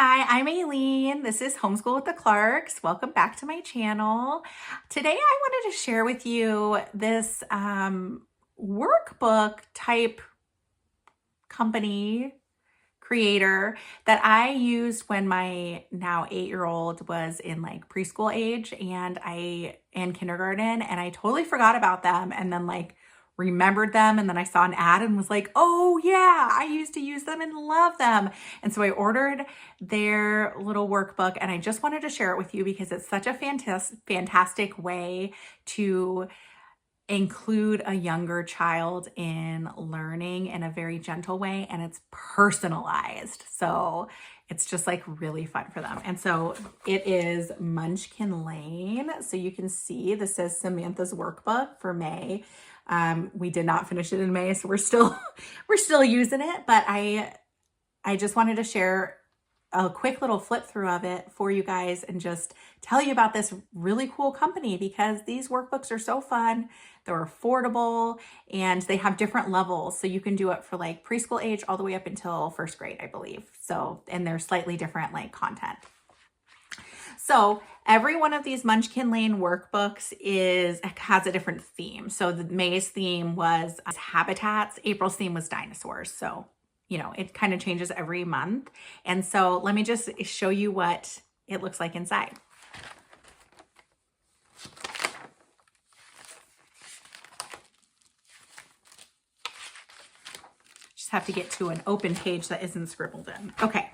Hi, I'm Aileen. This is Homeschool with the Clarks. Welcome back to my channel. Today I wanted to share with you this workbook type company creator that I used when my now 8-year-old was in like preschool age and kindergarten, and I totally forgot about them and then remembered them, and then I saw an ad and was like, oh yeah, I used to use them and love them. And so I ordered their little workbook, and I just wanted to share it with you because it's such a fantastic way to include a younger child in learning in a very gentle way, and it's personalized. So it's just like really fun for them. And so it is Munchkin Lane. So you can see this says Samantha's workbook for May. We did not finish it in May, so we're still using it, but I just wanted to share a quick little flip through of it for you guys and just tell you about this really cool company because these workbooks are so fun. They're affordable and they have different levels. So you can do it for like preschool age all the way up until first grade, I believe. So, and they're slightly different content. So every one of these Munchkin Lane workbooks has a different theme. So the May's theme was habitats. April's theme was dinosaurs. So, it kind of changes every month. And so let me just show you what it looks like inside. Just have to get to an open page that isn't scribbled in. Okay,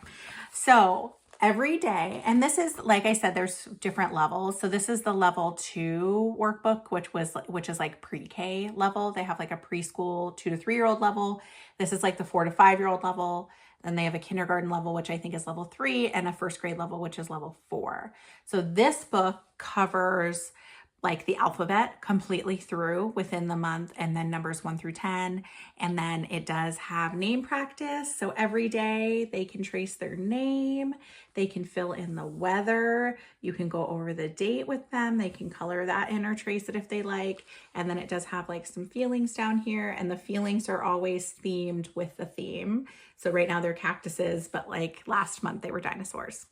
so every day, and this is, like I said, there's different levels. So this is the level 2 workbook, which is like pre-K level. They have like a preschool 2 to 3-year-old level. This is like the 4 to 5-year-old level. Then they have a kindergarten level, which I think is level 3, and a first grade level, which is level 4. So this book covers like the alphabet completely through within the month, and then numbers 1 through 10. And then it does have name practice. So every day they can trace their name. They can fill in the weather. You can go over the date with them. They can color that in or trace it if they like. And then it does have like some feelings down here, and the feelings are always themed with the theme. So right now they're cactuses, but like last month they were dinosaurs.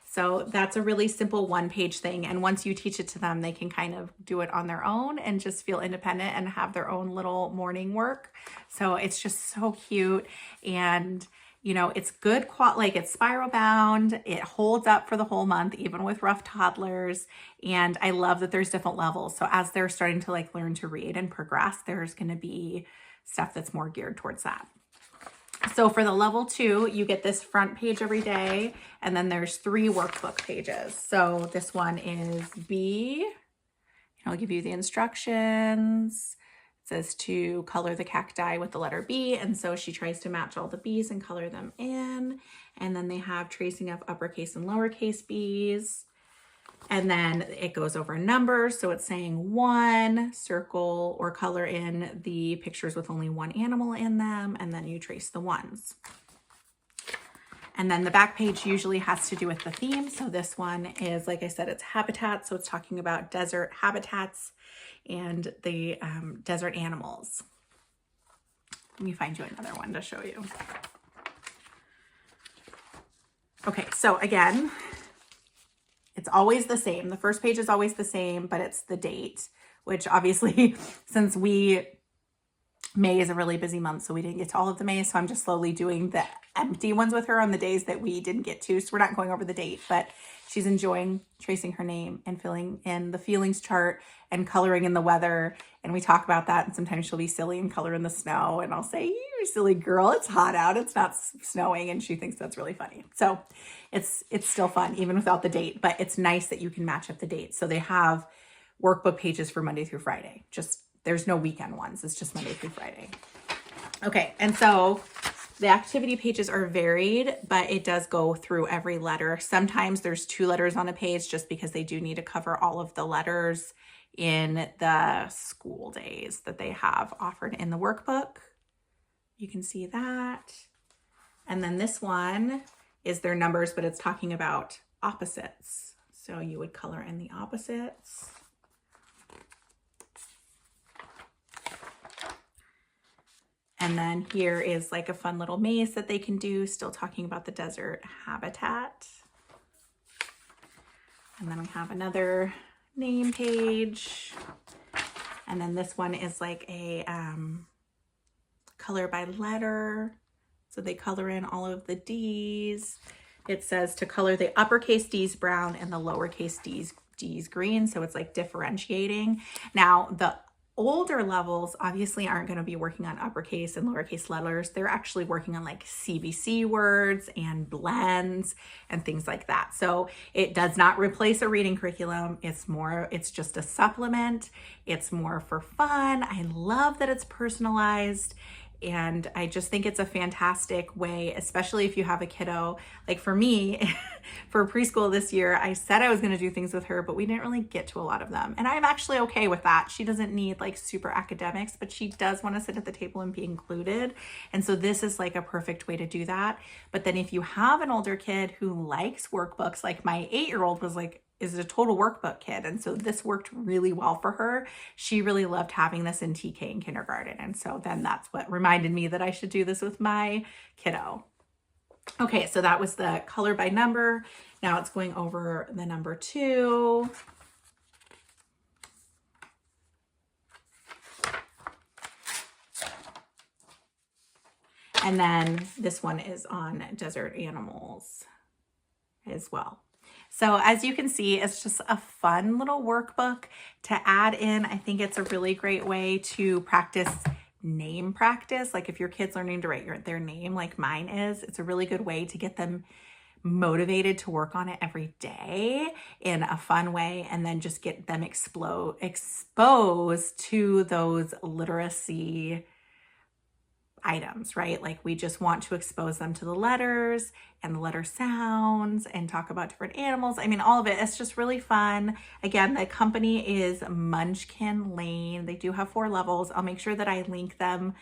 So that's a really simple 1-page thing. And once you teach it to them, they can kind of do it on their own and just feel independent and have their own little morning work. So it's just so cute. And, it's good quality, it's spiral bound. It holds up for the whole month, even with rough toddlers. And I love that there's different levels. So as they're starting to learn to read and progress, there's going to be stuff that's more geared towards that. So for the level 2, you get this front page every day, and then there's 3 workbook pages. So this one is B. I'll give you the instructions. It says to color the cacti with the letter B, and so she tries to match all the B's and color them in. And then they have tracing of uppercase and lowercase B's. And then it goes over numbers. So it's saying 1, circle or color in the pictures with only 1 animal in them. And then you trace the ones. And then the back page usually has to do with the theme. So this one is, like I said, it's habitat. So it's talking about desert habitats and the desert animals. Let me find you another one to show you. Okay, so again, it's always the same. The first page is always the same, but it's the date, which obviously, since May is a really busy month, so we didn't get to all of the May. So I'm just slowly doing the empty ones with her on the days that we didn't get to. So we're not going over the date, but she's enjoying tracing her name and filling in the feelings chart and coloring in the weather. And we talk about that. And sometimes she'll be silly and color in the snow. And I'll say, you silly girl, it's hot out. It's not snowing. And she thinks that's really funny. So it's still fun, even without the date, but it's nice that you can match up the dates. So they have workbook pages for Monday through Friday. There's no weekend ones. It's just Monday through Friday. Okay. And so the activity pages are varied, but it does go through every letter. Sometimes there's 2 letters on a page just because they do need to cover all of the letters in the school days that they have offered in the workbook. You can see that. And then this one is their numbers, but it's talking about opposites. So you would color in the opposites. And then here is like a fun little maze that they can do, still talking about the desert habitat. And then we have another name page. And then this one is like a color by letter. So they color in all of the D's. It says to color the uppercase D's brown and the lowercase D's green. So it's like differentiating. Now the older levels obviously aren't going to be working on uppercase and lowercase letters. They're actually working on like CBC words and blends and things like that. So it does not replace a reading curriculum. It's just a supplement. It's more for fun. I love that it's personalized. And I just think it's a fantastic way, especially if you have a kiddo. Like for me, for preschool this year, I said I was going to do things with her, but we didn't really get to a lot of them. And I'm actually okay with that. She doesn't need like super academics, but she does want to sit at the table and be included. And so this is like a perfect way to do that. But then if you have an older kid who likes workbooks, like my 8-year-old was like, is a total workbook kid. And so this worked really well for her. She really loved having this in TK and kindergarten. And so then that's what reminded me that I should do this with my kiddo. Okay, so that was the color by number. Now it's going over the number 2. And then this one is on desert animals as well. So as you can see, it's just a fun little workbook to add in. I think it's a really great way to practice name practice. Like if your kid's learning to write their name like mine is, it's a really good way to get them motivated to work on it every day in a fun way, and then just get them exposed to those literacy items, right? Like we just want to expose them to the letters and the letter sounds and talk about different animals. I mean, all of it. It's just really fun. Again, the company is Munchkin Lane. They do have 4 levels. I'll make sure that I link them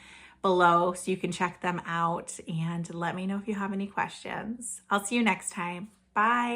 below so you can check them out, and let me know if you have any questions. I'll see you next time. Bye.